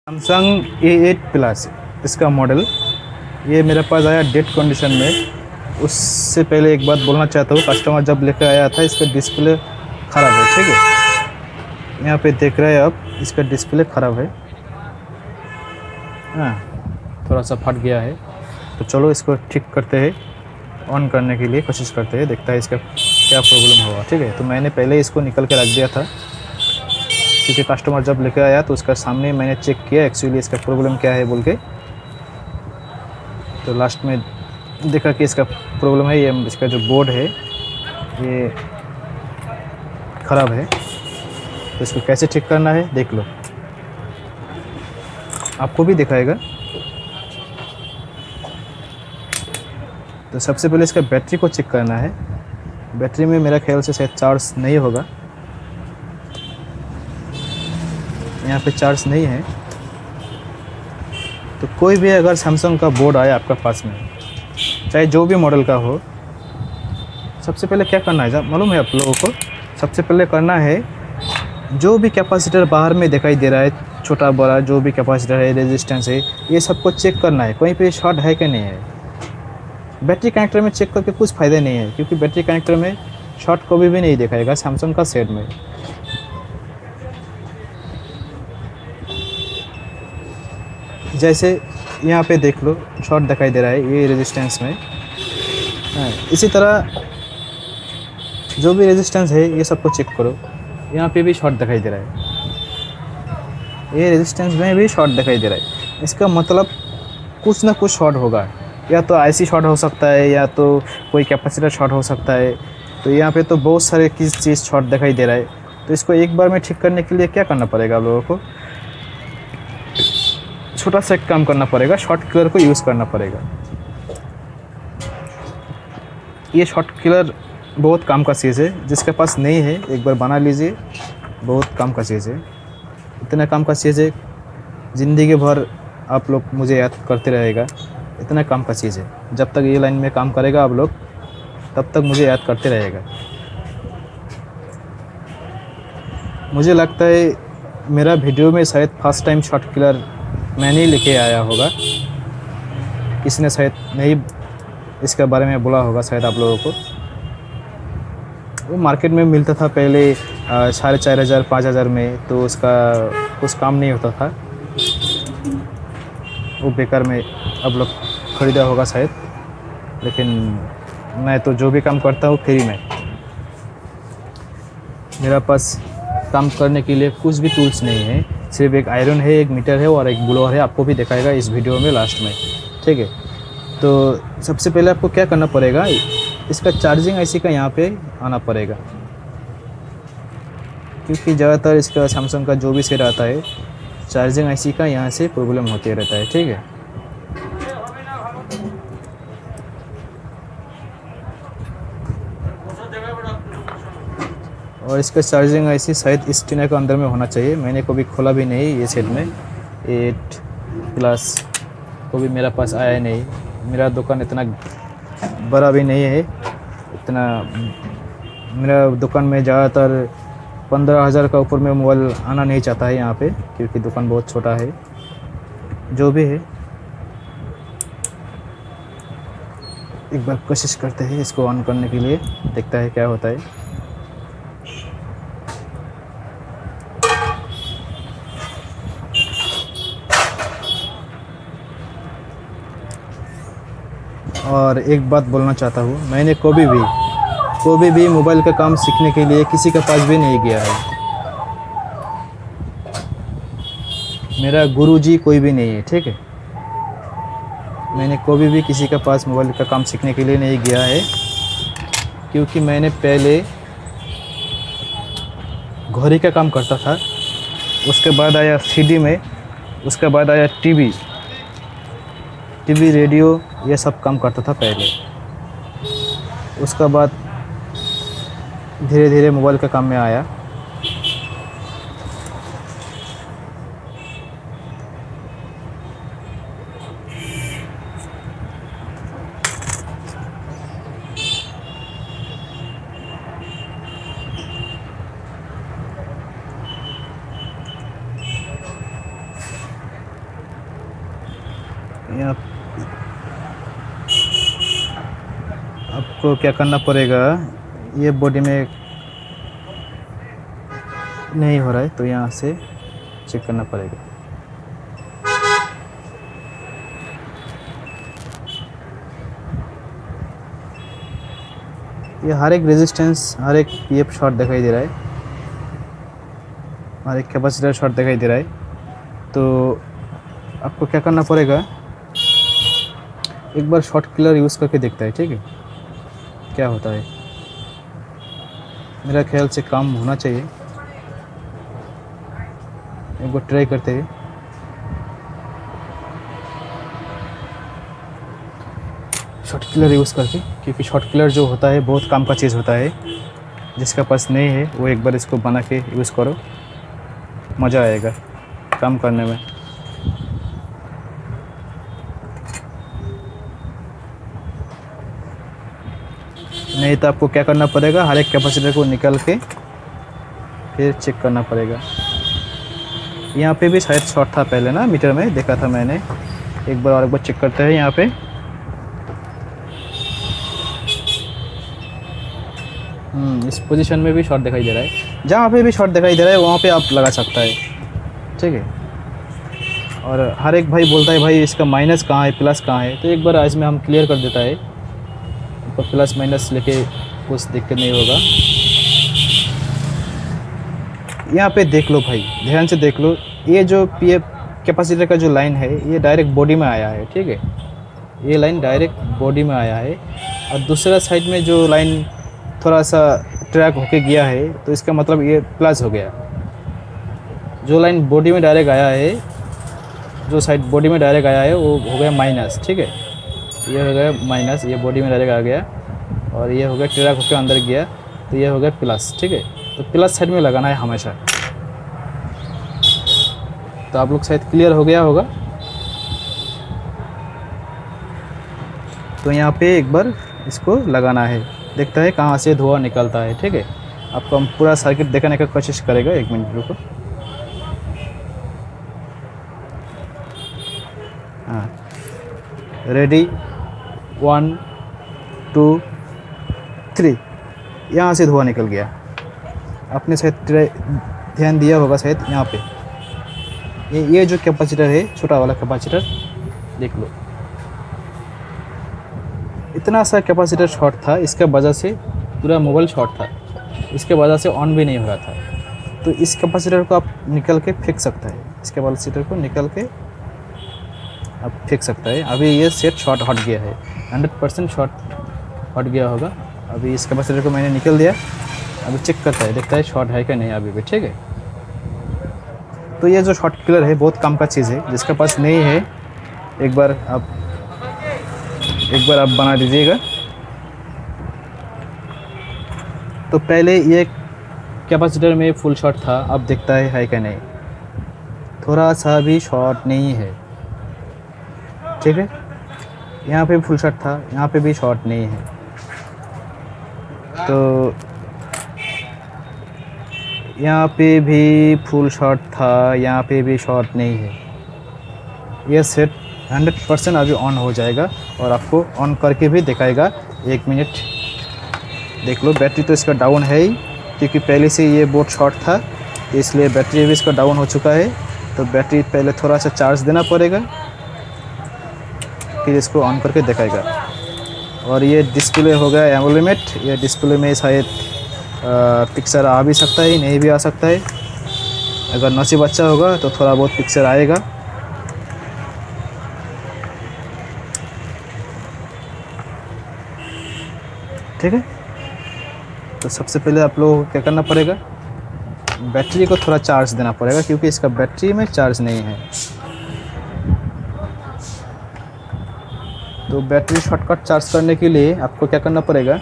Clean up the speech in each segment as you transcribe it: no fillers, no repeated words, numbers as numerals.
Samsung A8 plus इसका model ये मेरे पास आया डेड कंडीशन में। उससे पहले एक बात बोलना चाहता हूँ, कस्टमर जब लेकर आया था इसका डिस्प्ले ख़राब है। ठीक है, यहाँ पे देख रहे हैं आप, इसका डिस्प्ले ख़राब है। हाँ, थोड़ा सा फट गया है, तो चलो इसको ठीक करते हैं। ऑन करने के लिए कोशिश करते हैं, देखता है इसका क्या प्रॉब्लम होगा। ठीक है, तो मैंने पहले इसको निकल के रख दिया था, क्योंकि कस्टमर जब लेकर आया तो उसका सामने मैंने चेक किया एक्चुअली इसका प्रॉब्लम क्या है बोल के। तो लास्ट में देखा कि इसका प्रॉब्लम है, ये इसका जो बोर्ड है ये ख़राब है। तो इसको कैसे ठीक करना है देख लो, आपको भी दिखाएगा। तो सबसे पहले इसका बैटरी को चेक करना है। बैटरी में मेरा ख्याल से शायद चार्ज नहीं होगा, यहाँ पे चार्ज नहीं है। तो कोई भी अगर सैमसंग का बोर्ड आए आपका पास में, चाहे जो भी मॉडल का हो, सबसे पहले क्या करना है मालूम है आप लोगों को? सबसे पहले करना है, जो भी कैपेसिटर बाहर में दिखाई दे रहा है, छोटा बड़ा जो भी कैपेसिटर है, रेजिस्टेंस है, ये सबको चेक करना है कहीं पे शॉर्ट है कि नहीं है। बैटरी कनेक्टर में चेक करके कुछ फ़ायदा नहीं है, क्योंकि बैटरी कनेक्टर में शॉर्ट कभी भी नहीं दिखाएगा सैमसंग का सेट में। जैसे यहाँ पे देख लो शॉर्ट दिखाई दे रहा है ये रेजिस्टेंस में। हाँ, इसी तरह जो भी रेजिस्टेंस है ये सबको चेक करो, यहाँ पे भी शॉर्ट दिखाई दे रहा है, ये रेजिस्टेंस में भी शॉर्ट दिखाई दे रहा है। इसका मतलब कुछ ना कुछ शॉर्ट होगा, या तो आईसी शॉर्ट हो सकता है, या तो कोई कैपेसिटर शॉर्ट हो सकता है। तो यहाँ पे तो बहुत सारे किस चीज़ शॉर्ट दिखाई दे रहा है। तो इसको एक बार में ठीक करने के लिए क्या करना पड़ेगा आप लोगों को? छोटा सा एक काम करना पड़ेगा, शॉर्ट किलर को यूज़ करना पड़ेगा। ये शॉर्ट किलर बहुत काम का चीज़ है, जिसके पास नहीं है एक बार बना लीजिए, बहुत काम का चीज़ है। इतना काम का चीज़ है, ज़िंदगी भर आप लोग मुझे याद करते रहेगा। इतना काम का चीज़ है, जब तक ये लाइन में काम करेगा आप लोग तब तक मुझे याद करते रहेगा। मुझे लगता है मेरा वीडियो में शायद फर्स्ट टाइम शॉर्ट किलर मैंने ही लेके आया होगा, किसी ने शायद नहीं इसके बारे में बोला होगा शायद आप लोगों को। वो मार्केट में मिलता था पहले 4,500 5,000 में, तो उसका कुछ काम नहीं होता था, वो बेकार में अब लोग ख़रीदा होगा शायद। लेकिन मैं तो जो भी काम करता हूँ फ्री में, मेरा पास काम करने के लिए कुछ भी टूल्स नहीं है, सिर्फ एक आयरन है, एक मीटर है और एक ब्लोअर है। आपको भी दिखाएगा इस वीडियो में लास्ट में। ठीक है, तो सबसे पहले आपको क्या करना पड़ेगा, इसका चार्जिंग आईसी का यहाँ पे आना पड़ेगा, क्योंकि ज़्यादातर इसका सैमसंग का जो भी सेट आता है चार्जिंग आईसी का यहाँ से प्रॉब्लम होते रहता है। ठीक है, और इसका चार्जिंग आईसी शायद इस टीना के अंदर में होना चाहिए। मैंने कभी खोला भी नहीं ये सेट में। 8 प्लस को भी मेरा पास आया नहीं, मेरा दुकान इतना बड़ा भी नहीं है, इतना मेरा दुकान में ज़्यादातर 15,000 का ऊपर में मोबाइल आना नहीं चाहता है यहाँ पे, क्योंकि दुकान बहुत छोटा है। जो भी है, एक बार कोशिश करते हैं इसको ऑन करने के लिए, देखता है क्या होता है। और एक बात बोलना चाहता हूँ, मैंने कभी भी मोबाइल का काम सीखने के लिए किसी के पास भी नहीं गया है। मेरा गुरुजी कोई भी नहीं है। ठीक है, मैंने कभी भी किसी के पास मोबाइल का काम सीखने के लिए नहीं गया है, क्योंकि मैंने पहले घड़ी का काम करता था, उसके बाद आया सीडी में, उसके बाद आया टीवी, रेडियो, ये सब काम करता था पहले। उसके बाद धीरे धीरे मोबाइल का काम में आया। यहाँ आपको क्या करना पड़ेगा, ये बॉडी में नहीं हो रहा है तो यहाँ से चेक करना पड़ेगा। ये हर एक रेजिस्टेंस, हर एक पीएफ शॉर्ट दिखाई दे रहा है, हर एक कैपेसिटर शॉर्ट दिखाई दे रहा है। तो आपको क्या करना पड़ेगा, एक बार शॉर्ट किलर यूज़ करके देखता है, ठीक है, क्या होता है। मेरा ख्याल से काम होना चाहिए, एक बार ट्राई करते हैं। शॉर्ट किलर यूज़ करके, क्योंकि शॉर्ट किलर जो होता है बहुत काम का चीज़ होता है। जिसका पास नहीं है वो एक बार इसको बना के यूज़ करो, मज़ा आएगा काम करने में। नहीं तो आपको क्या करना पड़ेगा, हर एक कैपेसिटर को निकाल के फिर चेक करना पड़ेगा। यहाँ पे भी शायद शॉर्ट था पहले ना, मीटर में देखा था मैंने। एक बार और एक बार चेक करते हैं। यहाँ पे इस पोजीशन में भी शॉर्ट दिखाई दे रहा है। जहाँ पे भी शॉर्ट दिखाई दे रहा है वहाँ पे आप लगा सकता है, ठीक है। और हर एक भाई बोलता है भाई इसका माइनस कहाँ है, प्लस कहाँ है, तो एक बार आज में हम क्लियर कर देता है। तो प्लस माइनस लेके कुछ दिक्कत नहीं होगा। यहाँ पे देख लो भाई, ध्यान से देख लो, ये जो पीएफ कैपेसिटर का जो लाइन है ये डायरेक्ट बॉडी में आया है, ठीक है। ये लाइन डायरेक्ट बॉडी में आया है, और दूसरा साइड में जो लाइन थोड़ा सा ट्रैक होके गया है, तो इसका मतलब ये प्लस हो गया। जो लाइन बॉडी में डायरेक्ट आया है, जो साइड बॉडी में डायरेक्ट आया है वो हो गया माइनस, ठीक है। ये हो गया माइनस, ये बॉडी में डायरेक्ट आ गया, और ये हो गया ट्रैक होकर अंदर गया, तो ये हो गया प्लस, ठीक है। तो प्लस साइड में लगाना है हमेशा। तो आप लोग शायद क्लियर हो गया होगा। तो यहाँ पे एक बार इसको लगाना है, देखता है कहाँ से धुआं निकलता है, ठीक है। आपको हम पूरा सर्किट दिखाने का कोशिश करेगा, एक मिनट रुको। हाँ, रेडी, 1 2 3, यहाँ से धुआं निकल गया। आपने शायद ध्यान दिया होगा शायद, यहाँ पे ये जो कैपेसिटर है, छोटा वाला कैपेसिटर देख लो, इतना सा कैपेसिटर शॉर्ट था। इसके वजह से पूरा मोबाइल शॉर्ट था, इसके वजह से ऑन भी नहीं हो रहा था। तो इस कैपेसिटर को आप निकल के फेंक सकता है, इस कैपेसिटर को निकल के आप फेंक सकता है। अभी ये सेट शॉर्ट हट गया है, 100% शॉर्ट हट गया होगा। अभी इस कैपेसिटर को मैंने निकल दिया, अभी चेक करता है, देखता है शॉर्ट है क्या नहीं अभी भी, ठीक है। तो ये जो शॉर्ट किलर है बहुत काम का चीज़ है। जिसके पास नहीं है एक बार आप बना दीजिएगा। तो पहले ये कैपेसिटर में फुल शॉर्ट था, अब दिखता है क्या नहीं, थोड़ा सा भी शॉर्ट नहीं है, ठीक है। यहाँ पे भी फुल शॉर्ट था, यहाँ पे भी शॉर्ट नहीं है। तो यहाँ पे भी फुल शॉर्ट था, यहाँ पे भी शॉर्ट नहीं है। ये सेट 100% अभी ऑन हो जाएगा, और आपको ऑन करके भी दिखाएगा। 1 मिनट देख लो। बैटरी तो इसका डाउन है ही, क्योंकि पहले से ये बोर्ड शॉर्ट था, इसलिए बैटरी भी इसका डाउन हो चुका है। तो बैटरी पहले थोड़ा सा चार्ज देना पड़ेगा, फिर इसको ऑन करके दिखाएगा। और ये डिस्प्ले हो गया एमोलेड। ये डिस्प्ले में शायद पिक्चर आ भी सकता है, नहीं भी आ सकता है। अगर नसीब अच्छा होगा तो थोड़ा बहुत पिक्चर आएगा। ठीक है। तो सबसे पहले आप लोगों को क्या करना पड़ेगा, बैटरी को थोड़ा चार्ज देना पड़ेगा, क्योंकि इसका बैटरी में चार्ज नहीं है। तो बैटरी शॉर्टकट चार्ज करने के लिए आपको क्या करना पड़ेगा,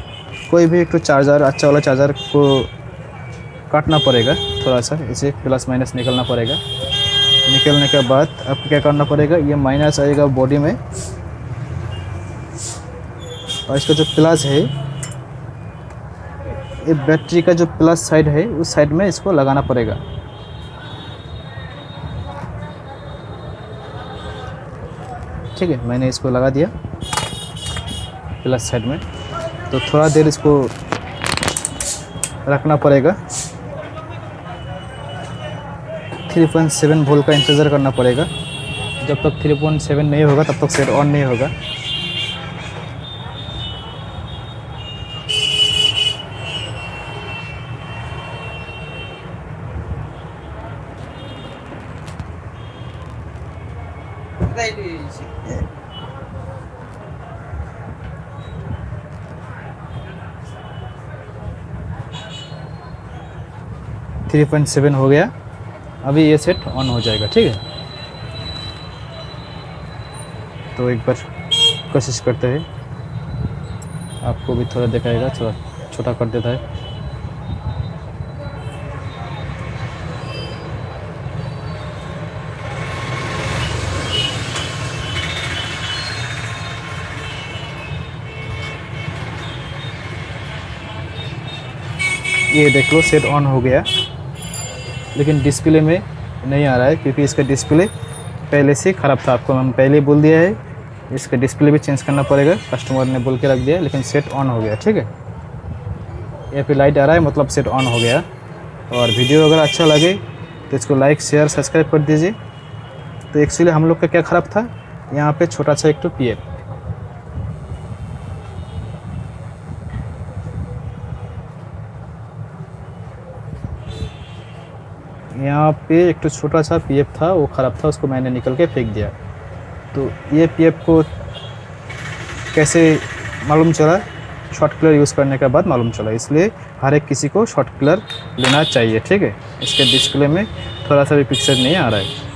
कोई भी एक तो चार्जर, अच्छा वाला चार्जर को काटना पड़ेगा, थोड़ा सा इसे प्लस माइनस निकलना पड़ेगा। निकलने के बाद आपको क्या करना पड़ेगा, ये माइनस आएगा बॉडी में, और इसका जो प्लस है, ये बैटरी का जो प्लस साइड है उस साइड में इसको लगाना पड़ेगा। ठीक है, मैंने इसको लगा दिया प्लस साइड में। तो थोड़ा देर इसको रखना पड़ेगा, 3.7 वोल्ट का इंतज़ार करना पड़ेगा। जब तक 3.7 नहीं होगा तब तक सेट ऑन नहीं होगा। थ्री 3.7 हो गया, अभी ये सेट ऑन हो जाएगा। ठीक है, तो एक बार कोशिश करते हैं, आपको भी थोड़ा दिखाएगा, थोड़ा छोटा कर देता है। ये देख लो सेट ऑन हो गया, लेकिन डिस्प्ले में नहीं आ रहा है क्योंकि इसका डिस्प्ले पहले से ख़राब था। आपको हम पहले बोल दिया है, इसका डिस्प्ले भी चेंज करना पड़ेगा, कस्टमर ने बोल के रख दिया, लेकिन सेट ऑन हो गया। ठीक है, यहाँ पे लाइट आ रहा है, मतलब सेट ऑन हो गया। और वीडियो अगर अच्छा लगे तो इसको लाइक शेयर सब्सक्राइब कर दीजिए। तो एक्चुअली हम लोग का क्या ख़राब था, यहाँ पे छोटा सा एक तो PF, यहाँ पे एक तो छोटा सा PF था, वो ख़राब था, उसको मैंने निकल के फेंक दिया। तो ये PF को कैसे मालूम चला, शॉर्ट कलर यूज़ करने के बाद मालूम चला। इसलिए हर एक किसी को शॉर्ट कलर लेना चाहिए। ठीक है, इसके डिस्प्ले में थोड़ा सा भी पिक्चर नहीं आ रहा है।